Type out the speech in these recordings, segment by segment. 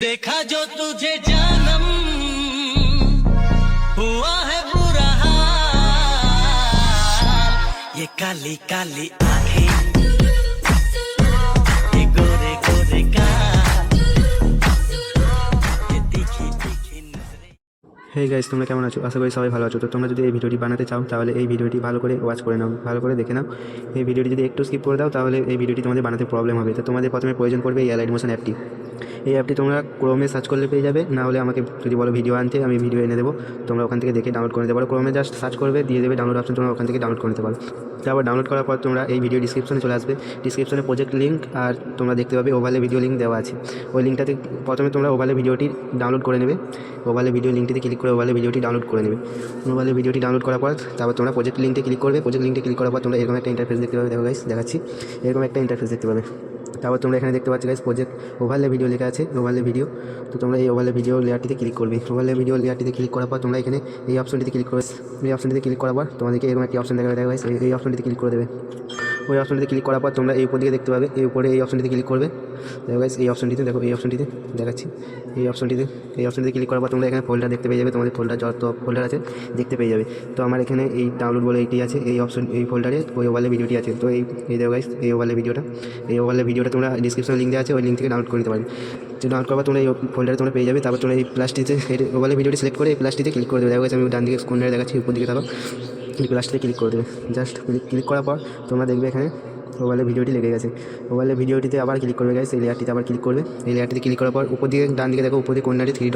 देखा जो तुझे जानम हुआ है बुरा हाल, ये काली काली आंखें, ये गोरे गोरे गाल, ये तीखी तीखी नजरें। हे गाइस, তোমরা কেমন আছো? আশা করি সবাই ভালো আছো। তো তোমরা যদি এই ভিডিওটি বানাতে চাও তাহলে এই ভিডিওটি ভালো করে ওয়াচ করে নাও, ভালো করে দেখে নাও। এই ভিডিওটি যদি একটু স্কিপ করে দাও তাহলে এই ভিডিওটি তোমাদের বানাতে প্রবলেম হবে। তো তোমাদের প্রথমে প্রয়োজন পড়বে এই অ্যালাইড মোশন অ্যাপটি। এই অ্যাপটি তোমরা ক্রোমে সার্চ করলে পেয়ে যাবে, না হলে আমাকে যদি বলো ভিডিও আনতে আমি ভিডিও এনে দেবো, তোমরা ওখান থেকে দেখে ডাউনলোড করে নিতে পারো। ক্রোমে জাস্ট সার্চ করবে, দিয়ে দেবে ডাউনলোড অপশন, তোমরা ওখান থেকে ডাউনলোড করে নিতে পারো। তারপর ডাউনলোড করার পর তোমরা এই ভিডিও ডিসক্রিপশনে চলে আসবে। ডিসক্রিপশনে প্রজেক্ট লিঙ্ক আর তোমরা দেখতে পাবে ওভারলে ভিডিও লিঙ্ক দেওয়া আছে। ওই লিঙ্কটাতে প্রথমে তোমরা ওভারলে ভিডিওটি ডাউনলোড করে নেবে। ওভারলে ভিডিও লিঙ্কটিতে ক্লিক করে ওভারলে ভিডিওটি ডাউনলোড করে নেবে। ওভারলে ভিডিওটি ডাউনলোড করার পর তারপর তোমরা প্রজেক্ট লিঙ্কে ক্লিক করবে। প্রজেক্ট লিঙ্কে ক্লিক করার পর তোমরা এরকম একটা ইন্টারফেস দেখতে পাবে। দেখো গাইস, দেখাচ্ছি, এরকম একটা ইন্টারফেস দেখতে পাবে। তারপর তোমরা এখানে দেখতে পাচ্ছ গাইস প্রজেক্ট ওভারলে ভিডিও লেখা আছে, ওভারলে ভিডিও। তো তোমরা এই ওভারলে ভিডিও লেয়ারটিতে ক্লিক করবে। ওভারলে ভিডিও লেয়ারটিতে ক্লিক করার পর তোমরা এখানে এই অপশনটিতে ক্লিক করবে। এই অপশনটিতে ক্লিক করার পর তোমাদেরকে এরকম একটি অপশন দেখা গাইস, এই অপশনটিতে ক্লিক করে দেবে। ওই অপশনটিতে ক্লিক করার পর তোমরা এই উপর দিকে দেখতে পাবে, এই উপরে এই অপশনটিতে ক্লিক করবে। দেখো গাইস, এই অপশনটিতে দেখো, এই অপশনটিতে দেখাচ্ছি, এই অপশনটিতে ক্লিক করার পর তোমরা এখানে ফোল্ডার দেখতে পেয়ে যাবে। তোমাদের ফোল্ডার যত ফোল্ডার আছে দেখতে পেয়ে যাবে। তো আমার এখানে এই ডাউনলোড বলে এইটি আছে, এই অপশন এই ফোল্ডারে ওই ওভারলে ভিডিওটি আছে। তো এই দেখো গাইস, এই ওভারলে ভিডিওটা তোমরা ডিসক্রিপশনে লিঙ্ক দেওয়া আছে, ওই লিঙ্ক থেকে ডাউনলোড করে নিতে পারবে। তো ডাউনলোড করার পর তোমরা এই ফোল্ডারে তোমরা পেয়ে যাবে। তারপর তোমরা এই প্লাসটিতে ওভারলে ভিডিওটি সিলেক্ট করে এই প্লাসটিতে ক্লিক করে দেবে। দেখো গাইস, আমি ডান দিকে কোণে দেখাচ্ছি, উপর দিকে থাকো, এই প্লাসটিতে ক্লিক করে দেবে। জাস্ট ক্লিক করার পর তোমরা দেখবে এখানে ওভারলে ভিডিওটি লেগে গেছে। ওভারলে ভিডিওটিতে আবার ক্লিক করবে গাইস, এই লেয়ারটিতে আবার ক্লিক করবে। এই লেয়ারটিতে ক্লিক করার পর উপর দিকে ডান দিকে দেখো, উপর দিকে কোণাটি থ্রি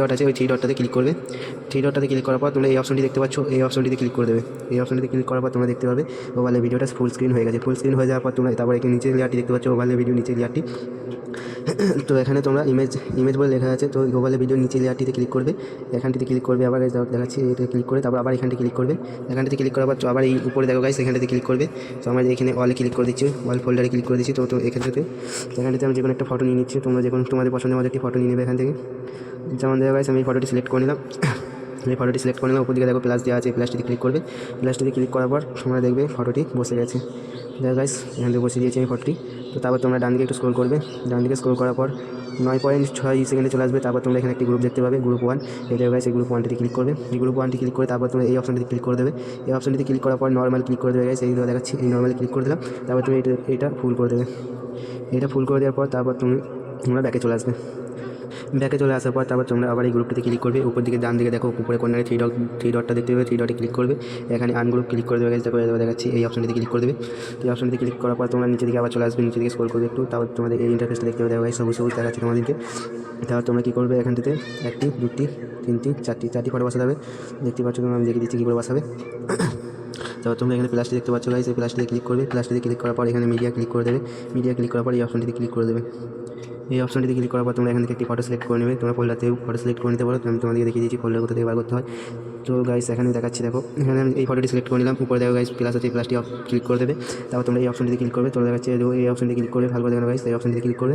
ডট আছে, ওই থ্রি ডটটাতে ক্লিক করবে। থ্রি ডটটাতে ক্লিক করার পর তোমরা এই অপশনটি দেখতে পাচ্ছ, এই অপশনটিতে ক্লিক করে দেবে। এই অপশনটিতে ক্লিক করার পর তোমরা দেখতে পাবে ওভারলে ভিডিওটা ফুল স্ক্রিন হয়ে গেছে। ফুল স্ক্রিন হয়ে যাওয়ার পর তোমরা তারপর এখানে নিচে লেয়ারটি দেখতে পাচ্ছ, ওভারলে ভিডিও নিচে লেয়ারটি। তো এখানে তোমরা ইমেজ বলে লেখা আছে। তো ওভারলে ভিডিও নিচে লেয়ারটিতে ক্লিক করবে, এখানটিতে ক্লিক করবে, আবার দেখাচ্ছি এটা ক্লিক করে তারপর আবার এখানটি ক্লিক করবে। এখানটিতে ক্লিক করার পর আবার এই উপরে দেখো গাইস, এখানটিতে ক্লিক করবে। তো আমরা এখানে অলে ক্লিক করে দিচ্ছি, অল ফোল্ডারে ক্লিক করে দিচ্ছি। তো এখানটিতে আমি যে কোনো একটা ফটো নিয়ে নিচ্ছি, তোমরা যে কোনো তোমাদের পছন্দের মতো একটি ফটো নিয়ে নেবে এখান থেকে। যেমন দেখো গাইস, আমি এই ফটোটি সিলেক্ট করে নিলাম। এই ফটোটি সিলেক্ট করে নিলাম, উপর দিকে দেখো প্লাস দেওয়া আছে, প্লাসটিতে ক্লিক করবে। প্লাসটিতে ক্লিক করার পর তোমরা দেখবে ফটোটি বসে গেছে। দেখো গাইস, এখান থেকে বসে দিয়েছি আমি ফটোটি। তো তারপর তোমরা ডান দিকে একটু স্ক্রল করবে। ডান দিকে স্ক্রল করার পর 9.6 সেকেন্ডে চলে আসবে। তারপর তোমরা এখানে একটি গ্রুপ দেখতে পাবে, গ্রুপ 1। এই দেখো গাইস, এই গ্রুপ 1টিতে ক্লিক করবে। এই গ্রুপ 1টি ক্লিক করে তারপর তোমরা এই অপশনটিতে ক্লিক করে দেবে। এই অপশনটিতে ক্লিক করার পর নর্মাল ক্লিক করে দেবে গাইস, এই দেখাচ্ছি, এই নর্মালে ক্লিক করে দিলাম। তারপর তুমি এটা ফুল করে দেবে। এটা ফুল করে দেওয়ার পর তারপর তোমরা ব্যাকে চলে আসবে। ব্যাকে চলে আসার পর তারপর তোমরা আবার এই গ্রুপটিতে ক্লিক করবে। উপর দিকে ডান দিকে দেখো, উপরে কর্নারে থ্রি ডটটা দেখতে পাবে, থ্রি ডটে ক্লিক করবে। এখানে আনগ্রুপ ক্লিক করে দেবে গাইস, দেখো দেখাচ্ছি, এই অপশনটিতে ক্লিক করে দেবে। তো এই অপশনটিতে ক্লিক করার পর তোমরা নিচে দিকে আবার চলে আসবে, নিচে দিকে স্ক্রল করবে একটু। তারপর তোমাদের এই ইন্টারফেসটা দেখতে পাবে, দেখো গাইস, সবুজ দেখাচ্ছে তোমাদেরকে। তারপর তোমরা কী করবে, এখানটিতে 1টি 2টি 3টি 4টি ফটো বসাতে হবে। দেখতে পাচ্ছ তোমরা, আমি দেখিয়ে দিচ্ছি কী করে বসাবে। তারপর তোমরা এখানে প্লাসটি দেখতে পাচ্ছ গাইস, এই প্লাসটিতে ক্লিক করবে। প্লাসটিতে ক্লিক করার পর এখানে মিডিয়া ক্লিক করে দেবে। মিডিয়া ক্লিক করার পর এই অপশনটিতে ক্লিক করে দেবে। এই অপশনটিতে ক্লিক করার পর তোমরা এখান থেকে একটি ফটো সিলেক্ট করে নেবে। তোমরা ফোল্ডার থেকে ফটো সিলেক্ট করে নিতে পারো। আমি তোমাদেরকে দেখিয়ে দিচ্ছি ফোল্ডার কোথা থেকে বার করতে হয়। তো গাইস, এখানে দেখাচ্ছি, দেখো এখানে আমি এই ফটোটি সিলেক্ট করে নিলাম। উপরে দেখো গাইস প্লাস আছে, প্লাসটি ক্লিক করে দেবে। তারপর তোমরা এই অপশনটিতে ক্লিক করবে। তোমরা দেখাচ্ছে এই অপশনটিতে ক্লিক করবে, ভালো করে দেখো গাইস, এই অপশনটিতে ক্লিক করবে।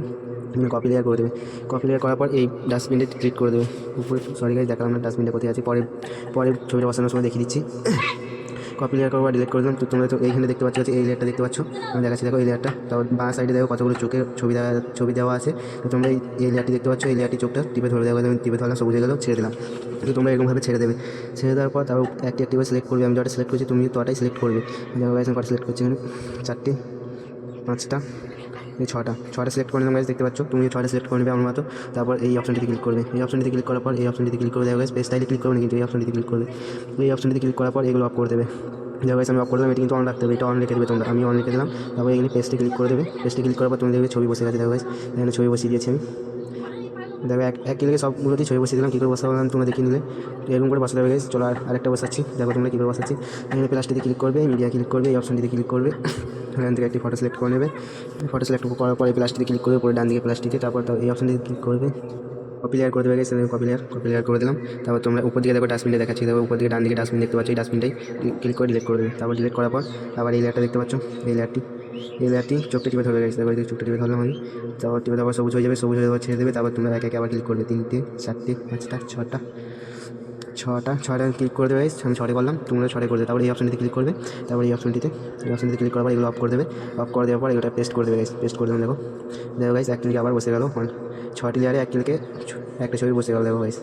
তুমি কপি লেয়ার করে দেবে। কপি লেয়ার করার পর এই ডাস্টবিনে ক্লিক করে দেবে। উপরে সরি গাইস, দেখালাম না ডাস্টবিনটা কোথায় আছে, পরে ছবিটা বসানোর সময় দেখিয়ে দিচ্ছি। কপি লেয়ার করবার ডিলিট করে দিলাম। তো তোমরা তো এইখানে দেখতে পাচ্ছ, এই লেয়ারটা দেখতে পাচ্ছ, আমি দেখাচ্ছি, দেখো এই লেয়ারটা। তারপর বাঁ সাইডে দেখো কতগুলো চোখের ছবি দেওয়া আছে। তো তোমরা এই লেয়ারটি দেখতে পাচ্ছ, এই লেয়ারটি চোখটা টিপে ধরে দেওয়া, আমি টিপে ধরলাম, সবুজ হয়ে গেল, ছেড়ে দিলাম। তো তোমরা এরকমভাবে ছেড়ে দেবে। ছেড়ে দেওয়ার পর তারপর একটি সিলেক্ট করবে। আমি যেটা সিলেক্ট করছি তুমি তোটাই সিলেক্ট করবে। দেখো গাইস, আমি কটা সিলেক্ট করছি, এখানে 4টি 5টা এই 6টা সিলেক্ট করে নিলাম গাইস, দেখতে পাচ্ছ। তুমি 6টা সিলেক্ট করে নেবে আমার মতো। তারপর এই অপশনটিতে ক্লিক করবে। এই অপশনটিতে ক্লিক করার পর এই অপশনটিতে ক্লিক করে দেখো গাইস, পেজ স্টাইলে ক্লিক করবে না কিন্তু এই অপশনটিতে ক্লিক করবে। এই অপশনটিতে ক্লিক করার পর এগুলো অফ করে দেবে। দেখো গাইস, আমি অফ করে দিলাম, এটি কিন্তু অন রাখতে হবে, এটা অন রেখে দেবে তোমরা, আমি অন রেখে দিলাম। তারপর এখানে পেজটি ক্লিক করে দেবে। পেজটি ক্লিক করার পর তুমি দেখবে ছবি বসে গেছে। দেখো গাইস, এখানে ছবি বসিয়ে দিয়েছি আমি। দেখো এক ক্লিকে সবগুলোতেই ছবি বসিয়ে দিলাম। কী করে বসাবো তোমরা দেখিয়ে নিলে, এরকম করে বসাতে হবে গাইস। চলো আরেকটা বসাচ্ছি, দেখো তোমরা কী করে বসাচ্ছি। এখানে প্লাসটিতে ক্লিক করবে, মিডিয়া ক্লিক করবে, এই অপশনটিতে ক্লিক করবে। এখান থেকে একটি ফটো সিলেক্ট করে নেবে। ফটো সিলেক্ট করার পরে প্লাসটিতে ক্লিক করবে, পরে ডান দিকে প্লাসটিতে, তারপর এই অপশনটিতে ক্লিক করবে। কপি লেয়ার করে দেবে গাইস, কপি লেয়ার করে দিলাম। তারপর তোমরা উপর দিকে দেখো ডাস্টবিনটা দেখাচ্ছি, দেখো উপর দিকে ডান দিকে ডাস্টবিন দেখতে পাচ্ছ, এই ডাস্টবিনটাই ক্লিক করে ডিলিট করে দেবে। তারপর ডিলিট করার পর আবার এই লেয়ারটা দেখতে পাচ্ছ, এই লেয়ারটি চোখটা টিপে ধরে গেছে, দেখো চোখটা টিপে ধরলাম আমি। তারপর টিপে তারপর সবুজ হয়ে যাবে, সবুজ হয়ে যাবে, ছেড়ে দেবে। তারপর তোমরা একে একে আবার ক্লিক করবে, 3টে 4টে 5টা 6টা ছটা ক্লিক করে দেবে গাইস, আমি 6টে করলাম, তোমরা 6টে করে দেবে। তারপরে এই অপশনটিতে ক্লিক করবে, তারপরে এই অপশনটিতে ক্লিক করার পর এগুলো অফ করে দেবে। অফ করে দেওয়ার পর এগুলো পেস্ট করে দেবে গাইস, পেস্ট করে দেবেন। দেখো গাইস, এক ক্লিকে আবার বসে গেল, 6টি লেয়ারে এক ক্লিকে একটা ছবি বসে গেল। দেখো গাইস,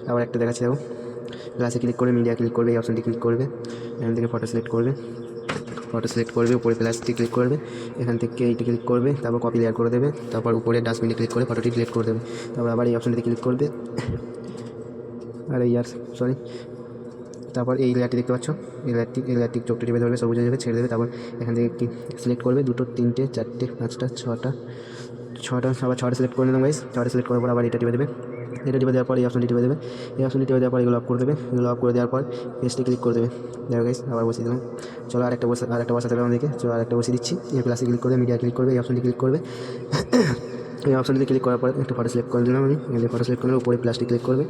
আবার একটা দেখাচ্ছি। দেখো, গ্লাসে ক্লিক করে মিডিয়া ক্লিক করবে, এই অপশনটি ক্লিক করবে, এখান থেকে ফটো সিলেক্ট করবে, উপরে প্লাসটি ক্লিক করবে, এখান থেকে এইটি ক্লিক করবে, তারপর কপি লেয়ার করে দেবে, তারপর উপরে ডাস্টবিনে ক্লিক করে ফটোটি ডিলিট করে দেবে। তারপর আবার এই অপশনটিতে ক্লিক করবে, তারপর এই লেয়ারটি দেখতে পাচ্ছ, এই লেয়ারটি চোখটি টিপে ধরবে, সবুজ হয়ে যাবে, ছেড়ে দেবে। তারপর এখান থেকে সিলেক্ট করবে 2, 3, 4, 5, 6টা, আবার 6টা সিলেক্ট করে নিলাম গাইস। 6টা সিলেক্ট করার পর আবার এটা টিপে দেবে, দেওয়ার পর এই অপশনটি টিপে দেবে, দেওয়ার পর এগুলো অফ করে দেবে। এগুলো অফ করে দেওয়ার পর পেজটি ক্লিক করে দেবে। দেখো গাইস, আবার বসিয়ে দিলাম। চলো আরেকটা বসাতে হবে আমাদেরকে। চলো আরেকটা বসিয়ে দিচ্ছি। এই প্লাসে ক্লিক করবে, মিডিয়া ক্লিক করবে, এই অপশনটি ক্লিক করবে। এই অপশনটি ক্লিক করার পর একটা ফটো সিলেক্ট করে দিলাম আমি, ফটো সিলেক্ট করলে উপরে প্লাসটি ক্লিক করবে,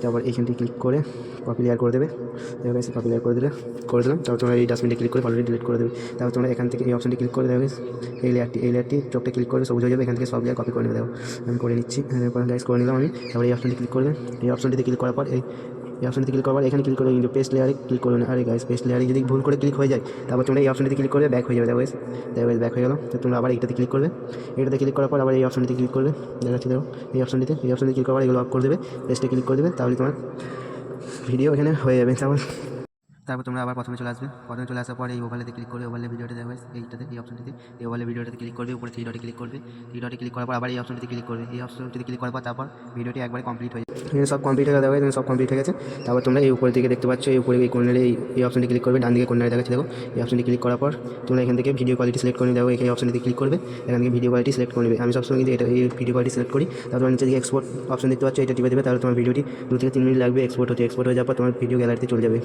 তারপর এইখানটি ক্লিক করে কপি লেয়ার করে দেবে। দেখো গাইস, কপি লেয়ার করে দিলাম। তারপর তোমরা এই ডাস্টবিনটি ক্লিক করে ফটোটি ডিলিট করে দেবে। তারপর তোমরা এখান থেকে এই অপশনটি ক্লিক করে, দেখো গাইস, এই লেয়ারটি চোখটা ক্লিক করবে, সবুজ হয়ে যাবে। এখান থেকে সব লেয়ার কপি করে নেবে। দেখো আমি করে নিচ্ছি, গাইস করে নিলাম আমি। তারপর এই অপশনটি ক্লিক করবে, এই অপশনটিতে ক্লিক করার পর এই অপশনটিতে ক্লিক করার এখানে ক্লিক করবে, কিন্তু পেস্ট লেয়ারে ক্লিক করবে না। আরে গাইস, পেস্ট লেয়ারে যদি ভুল করে ক্লিক হয়ে যায়, তারপর তোমরা এই অপশনটিতে ক্লিক করবে, ব্যাক হয়ে যাবে। দেখো গাইস, ব্যাক হয়ে গেল। তো তোমরা আবার এইটাতে ক্লিক করবে, ক্লিক করার পর আবার এই অপশনটিতে ক্লিক করবে। দেখাচ্ছি, দেখো এই অপশনটিতে ক্লিক করার এগুলো অফ করে দেবে, পেস্টে ক্লিক করে দেবে, তাহলে তোমার ভিডিও এখানে হয়ে যাবে। তারপর তোমরা আবার প্রথমে চলে আসবে, চলে আসার পরে এই ওভারলেতে ক্লিক করবে, ওভারলে ভিডিওটা দেখবে এইটাতে, এই অপশনটিতে, এই ওভারলে ভিডিওটাতে ক্লিক করবে, উপরে 3 ডটে ক্লিক করবে, 3 ডটে ক্লিক করার পর আবার এই অপশনটিতে ক্লিক করবে, এই অপশনটিতে ক্লিক করার পর তারপর ভিডিওটি একবারে কমপ্লিট হয়ে যাবে। এখানে সব কমপ্লিট হয়ে যাবে, সব কমপ্লিট হয়ে গেছে। তারপর তোমরা এই উপরের দিকে দেখতে পাচ্ছ, এই উপরে এই কর্নারে এই অপশনটি ক্লিক করবে, ডান দিকে কর্নারে দেখাচ্ছে। দেখো এই অপশনটি ক্লিক করার পর তোমরা এখান থেকে ভিডিও কোয়ালিটি সিলেক্ট করে দেবো, এই অপশনটিতে ক্লিক করবে, এখান থেকে ভিডিও কোয়ালিটি সিলেক্ট করে নেবে। আমি সবসময় কিন্তু এটা এই ভিডিও কোয়ালিটি সিলেক্ট করি। তারপর নিচে দিকে এক্সপোর্ট অপশন দেখতে পাচ্ছ, এটা টিপে দেবে, তাহলে তোমার ভিডিওটি 2 থেকে 3 মিনিট লাগবে এক্সপোর্ট হয়ে যাওয়ার পর তোমার ভিডিও গ্যালারিতে চলে যাবে।